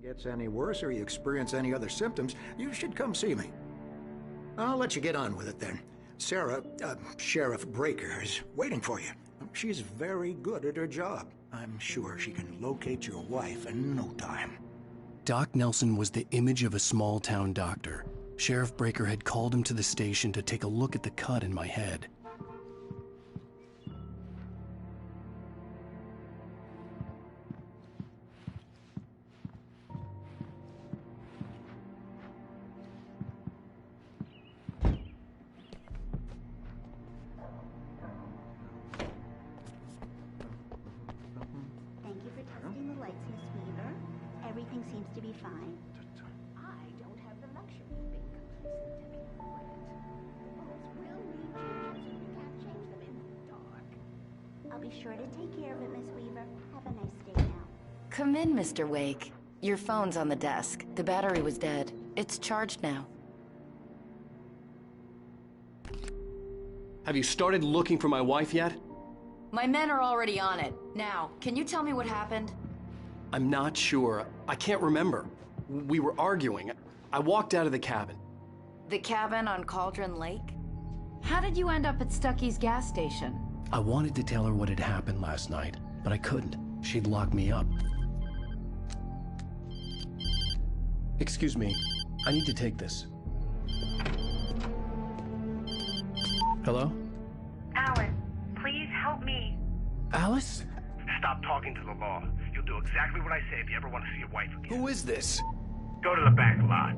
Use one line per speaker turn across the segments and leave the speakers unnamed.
Gets any worse or you experience any other symptoms, you should come see me. I'll let you get on with it then. Sarah, Sheriff Breaker, is waiting for you. She's very good at her job. I'm sure she can locate your wife in no time.
Doc Nelson was the image of a small-town doctor. Sheriff Breaker had called him to the station to take a look at the cut in my head.
Thank you for testing the lights, Miss Weaver. Everything seems to be fine. I don't have the luxury of being complacent and quiet. Walls will need changes, and we can't change them in the dark. I'll be sure to take care of it, Miss Weaver. Have a nice day now.
Come in, Mr. Wake. Your phone's on the desk. The battery was dead. It's charged now.
Have you started looking for my wife yet?
My men are already on it. Now, can you tell me what happened?
I'm not sure. I can't remember. We were arguing. I walked out of the cabin.
The cabin on Cauldron Lake? How did you end up at Stucky's gas station?
I wanted to tell her what had happened last night, but I couldn't. She'd lock me up. Excuse me. I need to take this. Hello?
Alan, please help me.
Alice?
Stop talking to the law. You'll do exactly what I say if you ever want to see your wife again.
Who is this?
Go to the back lot.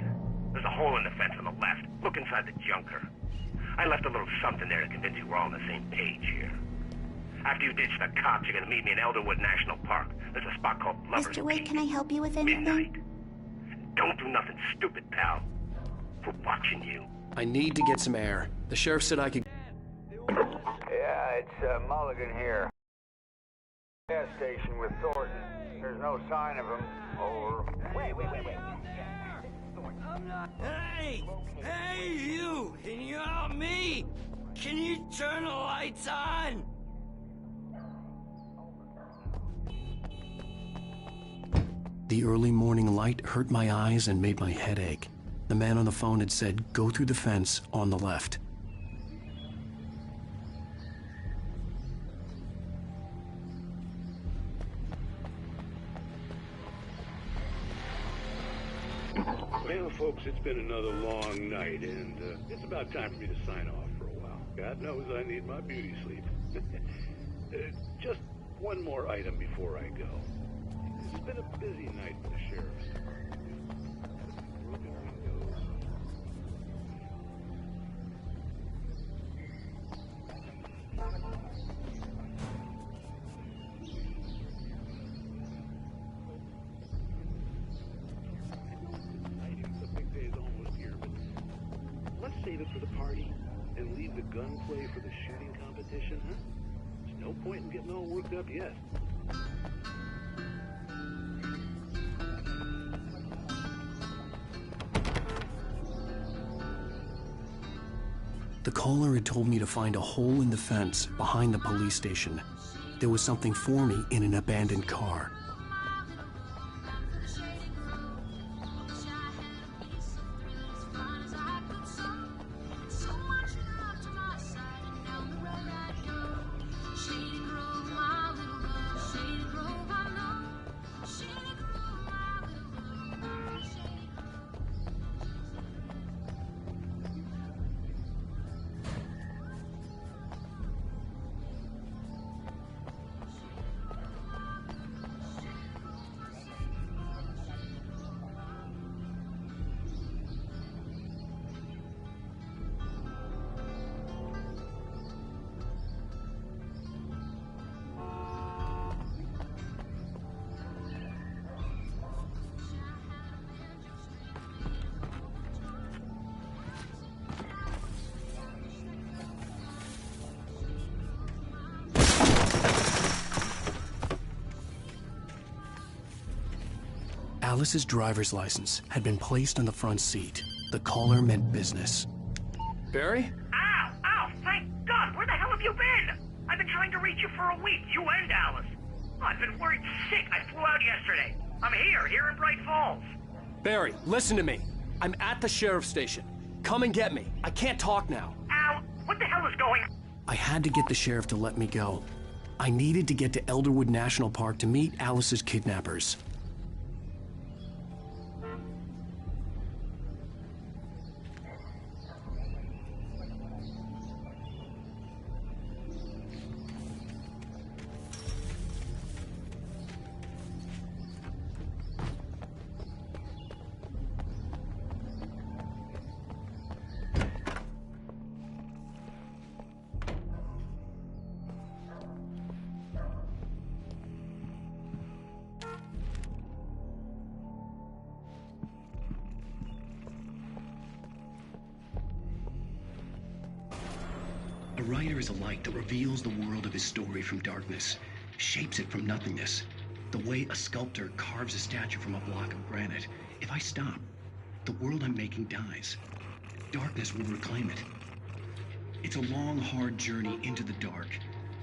There's a hole in the fence on the left. Look inside the junker. I left a little something there to convince you we're all on the same page here. After you ditch the cops, you're gonna meet me in Elderwood National Park. There's a spot called Lover's
Mr. Wake,
Peak.
can I help you with anything?
Midnight. Don't do nothing stupid, pal. We're watching you.
I need to get some air. The sheriff said I could...
Yeah, it's Mulligan here. Gas station with Thornton. There's no sign of him. Over.
Wait. Hey! Hey, you! Can you help me? Can you turn the lights on?
The early morning light hurt my eyes and made my head ache. The man on the phone had said, go through the fence on the left.
Well, folks, it's been another long night, and it's about time for me to sign off for a while. God knows I need my beauty sleep. Just one more item before I go. It's been a busy night for the sheriff's department. Broken windows. Let's save it for the party and leave the gunplay for the shooting competition, huh? There's no point in getting all worked up yet.
The caller had told me to find a hole in the fence behind the police station. There was something for me in an abandoned car. Alice's driver's license had been placed on the front seat. The caller meant business. Barry?
Ow! Thank God! Where the hell have you been? I've been trying to reach you for a week, you and Alice. I've been worried sick. I flew out yesterday. I'm here in Bright Falls.
Barry, listen to me. I'm at the sheriff's station. Come and get me. I can't talk now.
Al, what the hell is going on?
I had to get the sheriff to let me go. I needed to get to Elderwood National Park to meet Alice's kidnappers. A writer is a light that reveals the world of his story from darkness, shapes it from nothingness. The way a sculptor carves a statue from a block of granite. If I stop, the world I'm making dies. Darkness will reclaim it. It's a long, hard journey into the dark.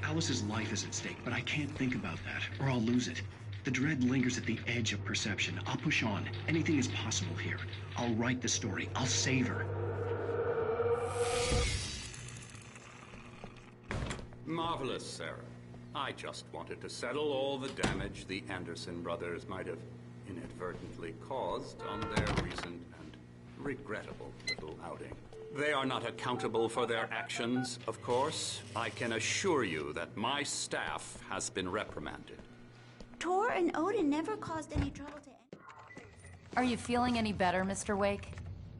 Alice's life is at stake, but I can't think about that, or I'll lose it. The dread lingers at the edge of perception. I'll push on. Anything is possible here. I'll write the story. I'll save her.
Marvelous, Sarah. I just wanted to settle all the damage the Anderson brothers might have inadvertently caused on their recent and regrettable little outing. They are not accountable for their actions, of course. I can assure you that my staff has been reprimanded.
Tor and Odin never caused any trouble to anyone.
Are you feeling any better, Mr. Wake?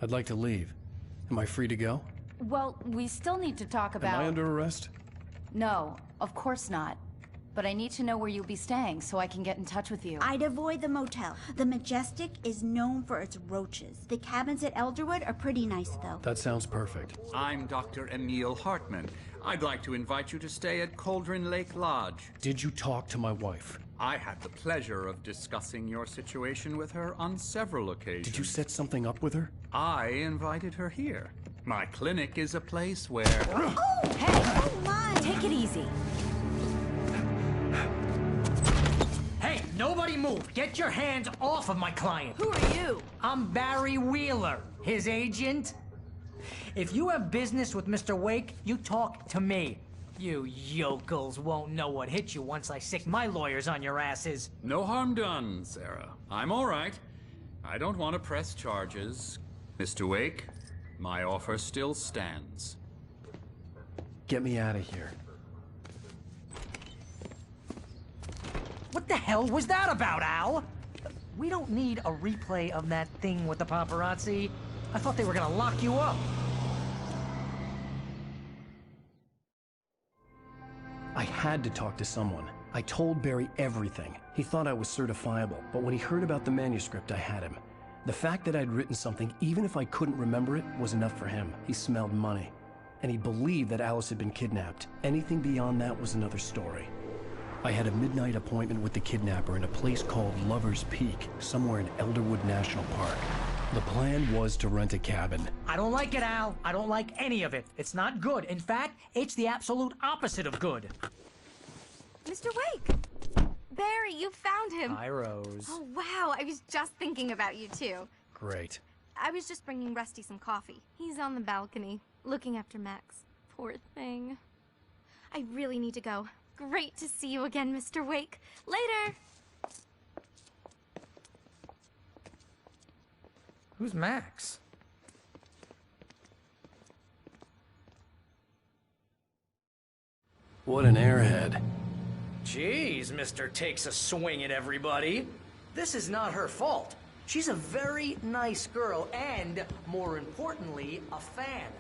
I'd like to leave. Am I free to go?
Well, we still need to talk about...
Am I under arrest?
No, of course not. But I need to know where you'll be staying so I can get in touch with you.
I'd avoid the motel. The Majestic is known for its roaches. The cabins at Elderwood are pretty nice, though.
That sounds perfect.
I'm Dr. Emil Hartman. I'd like to invite you to stay at Cauldron Lake Lodge.
Did you talk to my wife?
I had the pleasure of discussing your situation with her on several occasions.
Did you set something up with her?
I invited her here. My clinic is a place where...
Oh, hey! Oh, my!
Take it easy.
Hey, nobody move! Get your hands off of my client!
Who are you?
I'm Barry Wheeler, his agent. If you have business with Mr. Wake, you talk to me. You yokels won't know what hit you once I sick my lawyers on your asses.
No harm done, Sarah. I'm all right. I don't want to press charges. Mr. Wake, my offer still stands.
Get me out of here.
What the hell was that about, Al? We don't need a replay of that thing with the paparazzi. I thought they were gonna lock you up.
I had to talk to someone. I told Barry everything. He thought I was certifiable, but when he heard about the manuscript, I had him. The fact that I'd written something, even if I couldn't remember it, was enough for him. He smelled money. And he believed that Alice had been kidnapped. Anything beyond that was another story. I had a midnight appointment with the kidnapper in a place called Lover's Peak, somewhere in Elderwood National Park. The plan was to rent a cabin.
I don't like it, Al. I don't like any of it. It's not good. In fact, it's the absolute opposite of good.
Mr. Wake! Barry, you found him!
Hi, Rose.
Oh, wow. I was just thinking about you, too.
Great.
I was just bringing Rusty some coffee. He's on the balcony, looking after Max. Poor thing. I really need to go. Great to see you again, Mr. Wake. Later!
Who's Max?
What an airhead.
Jeez, Mr. Takes a swing at everybody. This is not her fault. She's a very nice girl and, more importantly, a fan.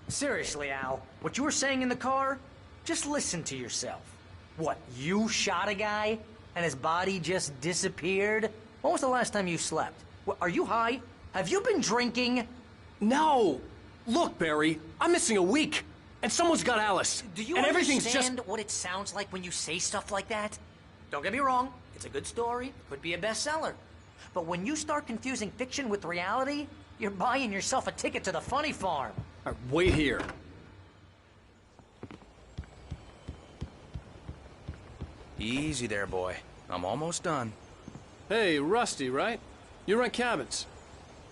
Seriously, Al, what you were saying in the car, just listen to yourself. What, you shot a guy and his body just disappeared? When was the last time you slept? What, are you high? Have you been drinking?
No! Look, Barry, I'm missing a week, and someone's got Alice.
Do you
and
understand
everything's just...
what it sounds like when you say stuff like that? Don't get me wrong, It's a good story, could be a bestseller. But when you start confusing fiction with reality, you're buying yourself a ticket to the funny farm.
All right, wait here.
Easy there, boy. I'm almost done.
Hey, Rusty, right? You rent cabins.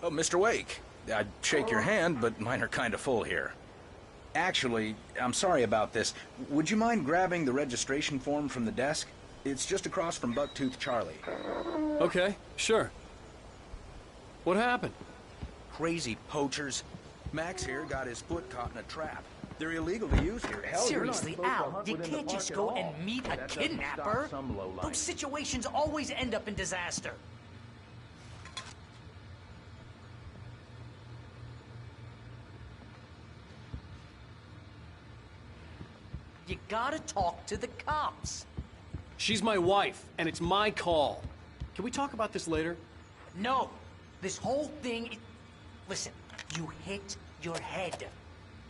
Oh, Mr. Wake. I'd shake your hand, but mine are kind of full here. Actually, I'm sorry about this. Would you mind grabbing the registration form from the desk? It's just across from Bucktooth Charlie.
Okay, sure. What happened?
Crazy poachers. Max here got his foot caught in a trap. They're illegal to use here. Hell,
Seriously, Al, you can't just go and meet a kidnapper. Those situations always end up in disaster. You gotta talk to the cops.
She's my wife, and it's my call. Can we talk about this later?
No. This whole thing... Listen, you hit your head.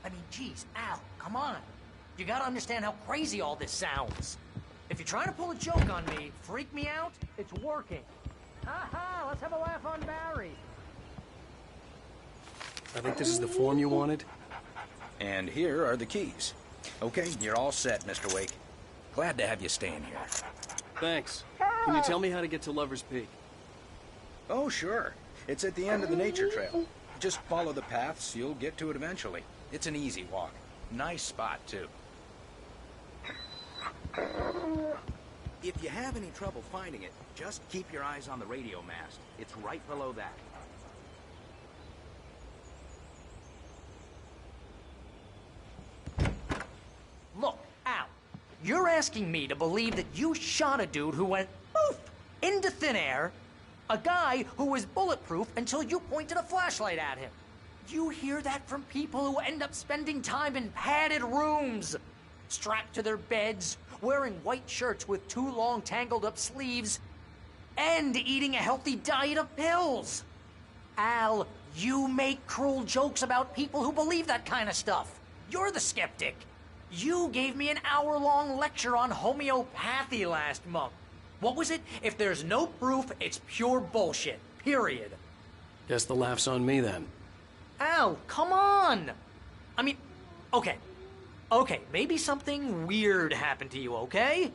I mean, geez, Al, come on. You gotta understand how crazy all this sounds. If you're trying to pull a joke on me, freak me out, it's working. Ha-ha, let's have a laugh on Barry.
I think this is the form you wanted.
And here are the keys. Okay, you're all set, Mr. Wake. Glad to have you staying here.
Thanks. Can you tell me how to get to Lover's Peak?
Oh, sure. It's at the end of the nature trail. Just follow the paths, you'll get to it eventually. It's an easy walk. Nice spot, too. If you have any trouble finding it, just keep your eyes on the radio mast. It's right below that.
Look, Al, you're asking me to believe that you shot a dude who went poof into thin air, a guy who was bulletproof until you pointed a flashlight at him. You hear that from people who end up spending time in padded rooms, strapped to their beds, wearing white shirts with too long tangled up sleeves, and eating a healthy diet of pills. Al, you make cruel jokes about people who believe that kind of stuff. You're the skeptic. You gave me an hour-long lecture on homeopathy last month. What was it? If there's no proof, it's pure bullshit. Period.
Guess the laugh's on me then.
Al, come on! I mean, okay. Okay, maybe something weird happened to you, okay?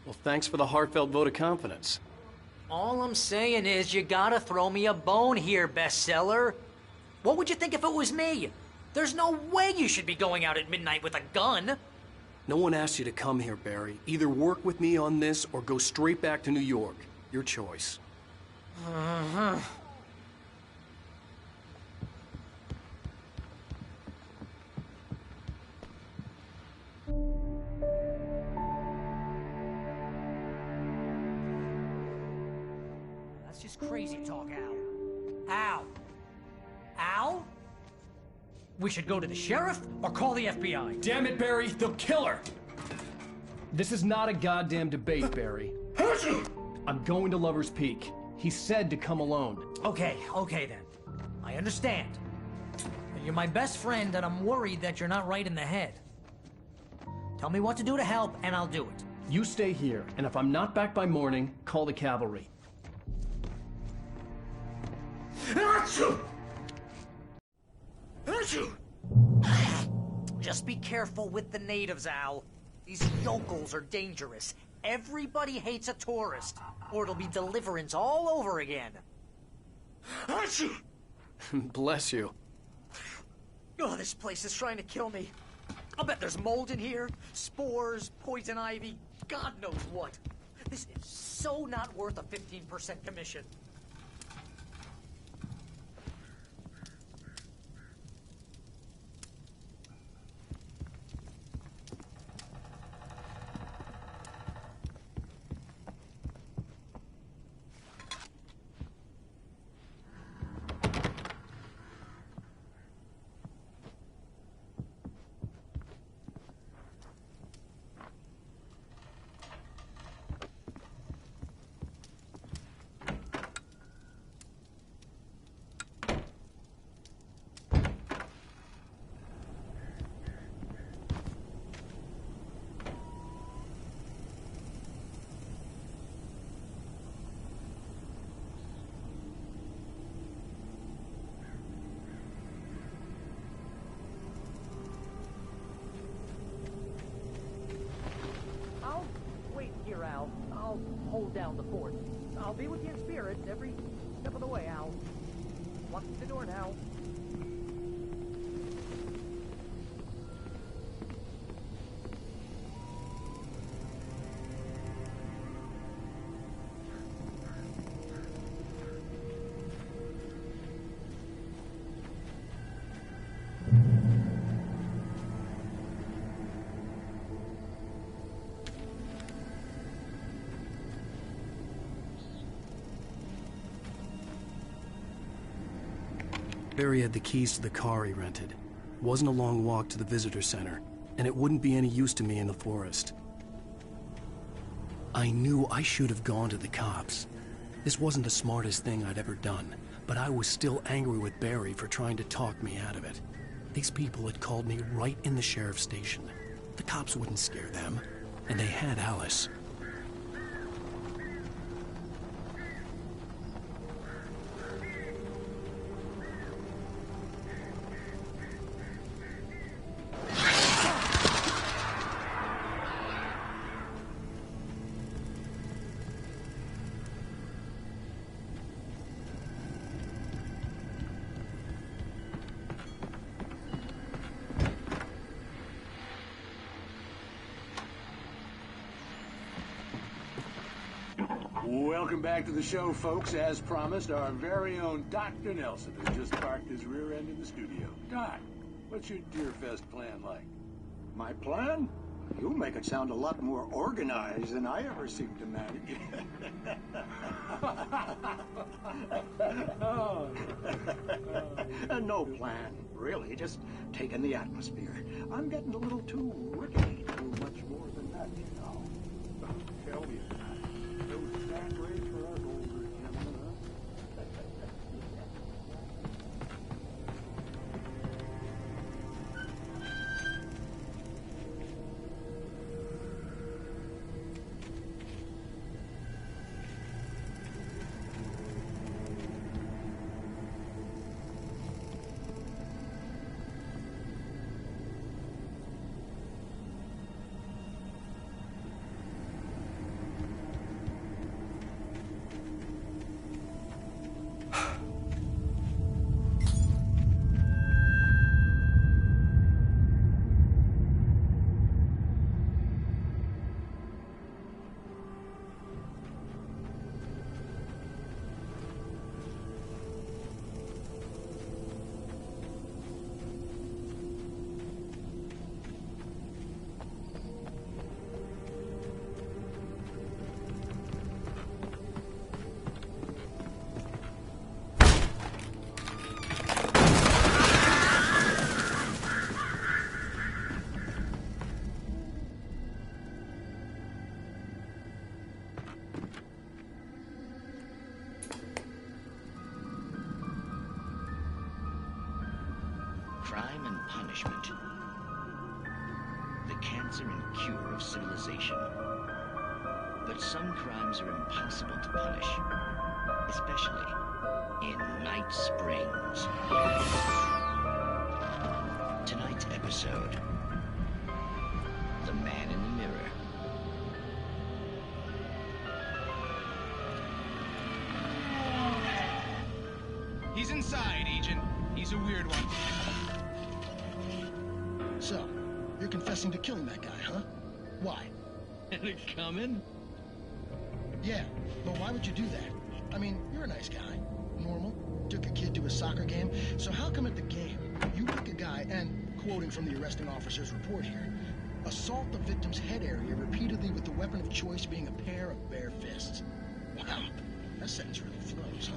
Well, thanks for the heartfelt vote of confidence.
All I'm saying is you gotta throw me a bone here, bestseller. What would you think if it was me? There's no way you should be going out at midnight with a gun.
No one asked you to come here, Barry. Either work with me on this or go straight back to New York. Your choice.
That's just crazy talk, Al. Al? Al? We should go to the sheriff or call the FBI.
Damn it, Barry! They'll kill her! This is not a goddamn debate, Barry. I'm going to Lover's Peak. He said to come alone.
Okay then. I understand. You're my best friend, and I'm worried that you're not right in the head. Tell me what to do to help, and I'll do it.
You stay here, and if I'm not back by morning, call the cavalry.
Just be careful with the natives, Al. These yokels are dangerous. Everybody hates a tourist, or it'll be Deliverance all over again.
Bless you.
Oh, this place is trying to kill me. I'll bet there's mold in here, spores, poison ivy, God knows what. This is so not worth a 15% commission. hold down the fort. I'll be with you in spirit every step of the way, Al. Lock the door now.
Barry had the keys to the car he rented. It wasn't a long walk to the visitor center, and it wouldn't be any use to me in the forest. I knew I should have gone to the cops. This wasn't the smartest thing I'd ever done, but I was still angry with Barry for trying to talk me out of it. These people had called me right in the sheriff's station. The cops wouldn't scare them, and they had Alice.
Welcome back to the show, folks. As promised, our very own Dr. Nelson has just parked his rear end in the studio. Doc, what's your Deerfest plan like?
My plan? You make it sound a lot more organized than I ever seem to manage. No plan, really. Just taking the atmosphere. I'm getting a little too rickety to do much more than that, you know.
Tell me about it. Those fat rays for our older gentlemen, huh?
Crime and punishment. The cancer and cure of civilization. But some crimes are impossible to punish, especially in Night Springs. Tonight's episode, The Man in the Mirror.
He's inside, Agent. He's a weird one.
So, you're confessing to killing that guy, huh? Why?
Had it coming?
Yeah, but why would you do that? I mean, you're a nice guy. Normal. Took a kid to a soccer game. So how come at the game, you pick a guy and, quoting from the arresting officer's report here, assault the victim's head area repeatedly with the weapon of choice being a pair of bare fists? Wow, that sentence really flows, huh?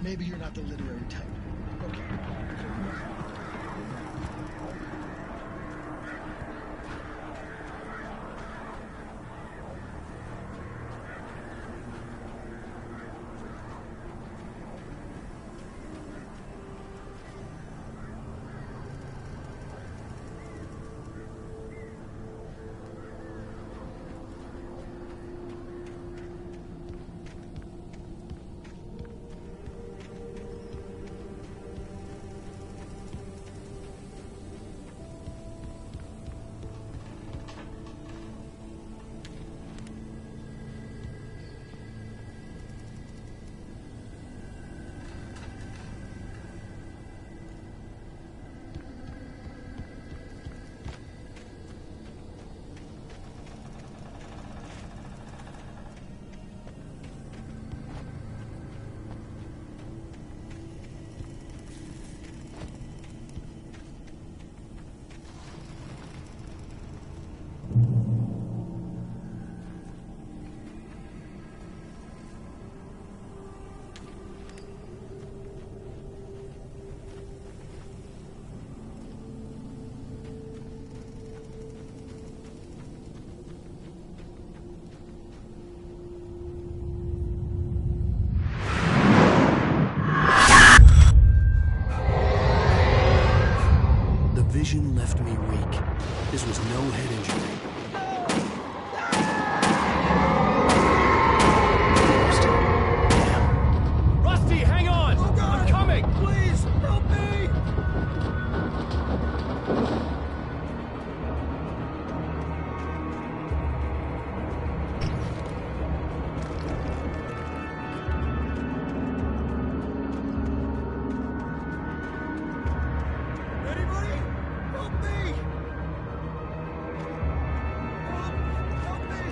Maybe you're not the literary type. Okay.
left me weak. This was no head injury.
Rusty, hang on! Oh, God. I'm coming! Please, help me! Anybody? Help me! Help me!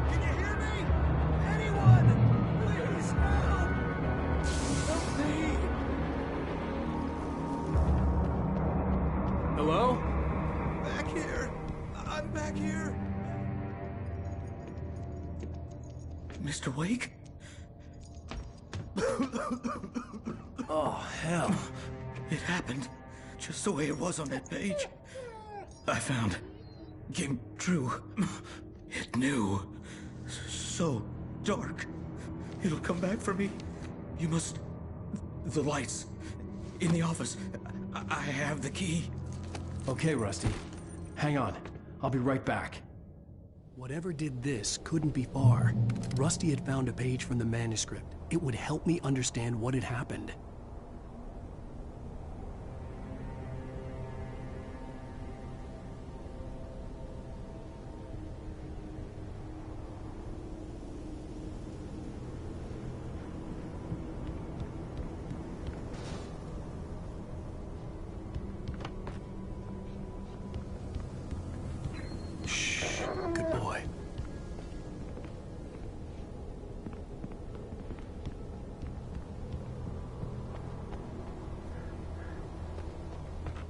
Can you hear me? Anyone! Please help! Help me!
Hello?
Back here! I'm back here! Mr. Wake?
Oh, hell.
It happened just the way it was on that page. I found. Came true. It knew. So dark. It'll come back for me. You must... The lights. In the office. I have the key.
Okay, Rusty. Hang on. I'll be right back. Whatever did this couldn't be far. Rusty had found a page from the manuscript. It would help me understand what had happened. Shh. Good boy.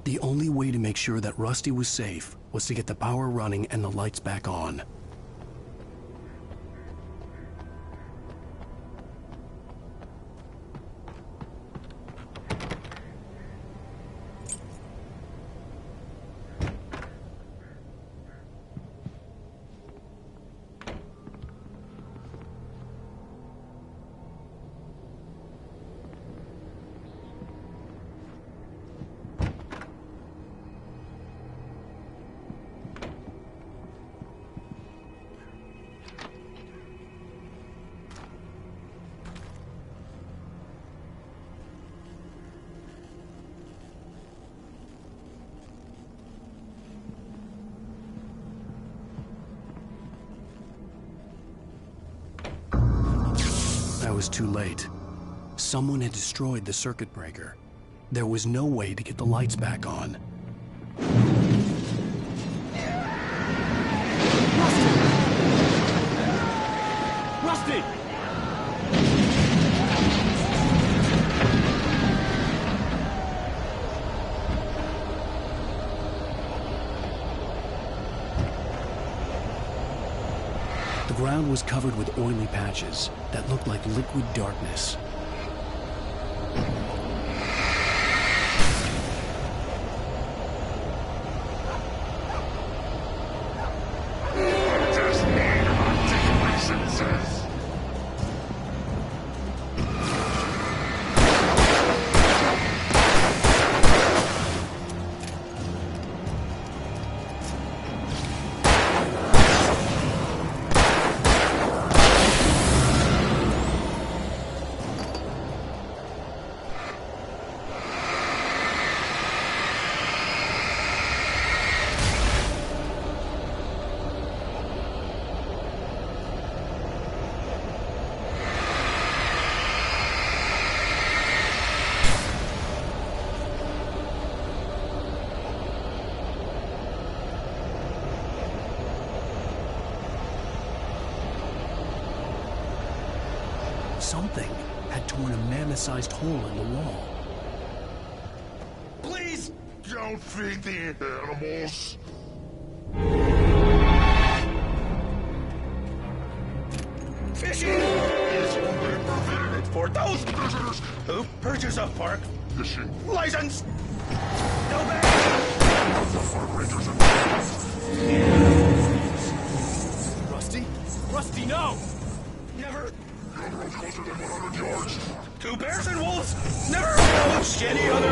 The only way to make sure that Rusty was safe was to get the power running and the lights back on. I was too late. Someone had destroyed the circuit breaker. There was no way to get the lights back on.
Rusty!
The ground was covered with oily patches that looked like liquid darkness. Something had torn a mammoth-sized hole in the wall.
Please don't feed the animals.
Fishing is only prohibited for those visitors who purchase a park
fishing
license. No back. Rusty? Rusty, no! Never
The other one's closer than 100 yards.
2 bears and wolves never approached any other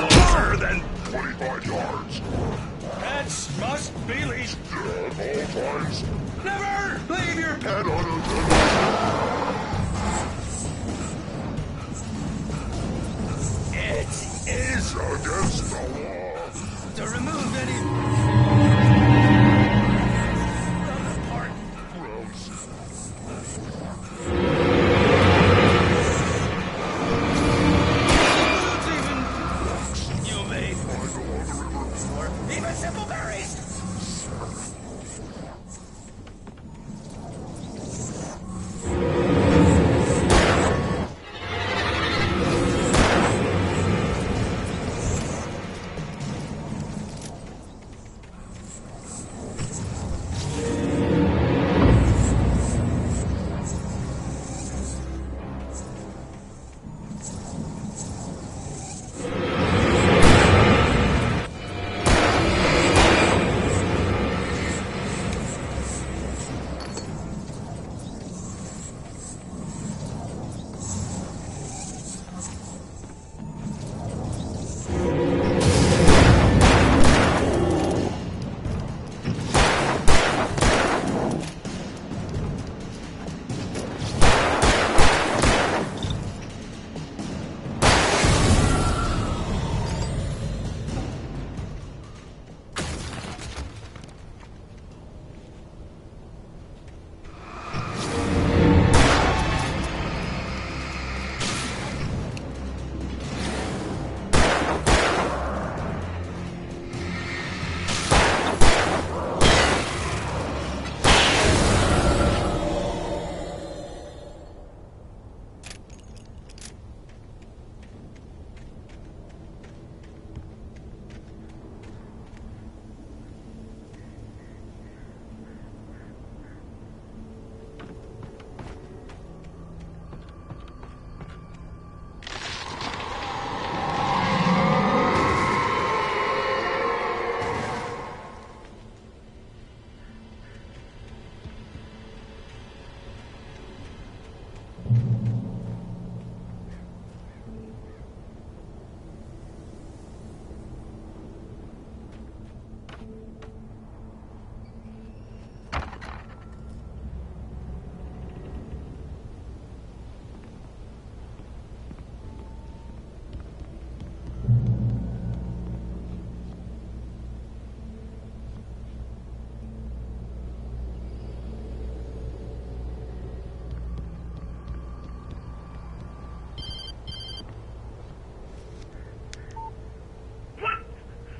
closer than
25 yards.
Pets must be leashed.
Yeah, at all times.
Never leave your pet
unattended.
It is
against the law
to remove any from the park
grounds.
You may or even simple berries.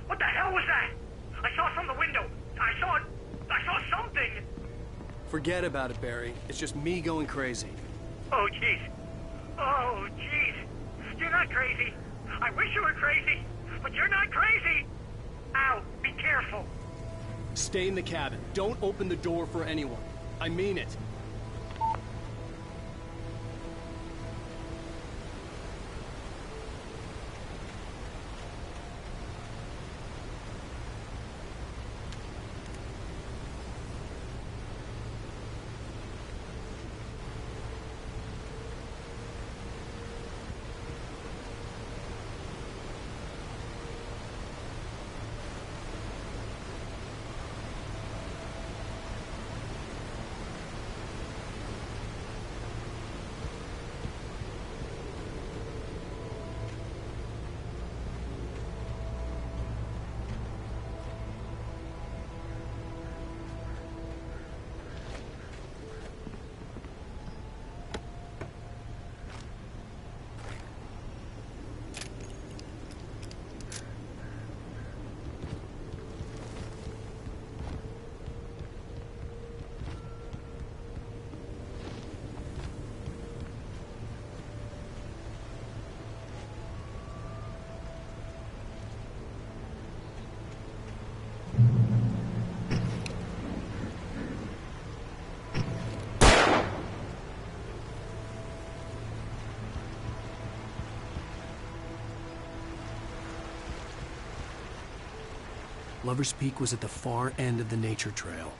What the hell was that? I saw from the window. I saw something.
Forget about it, Barry. It's just me going crazy.
Oh, jeez. Oh, jeez. You're not crazy. I wish you were crazy, but you're not crazy. Ow, be careful.
Stay in the cabin. Don't open the door for anyone. I mean it. Lover's Peak was at the far end of the nature trail.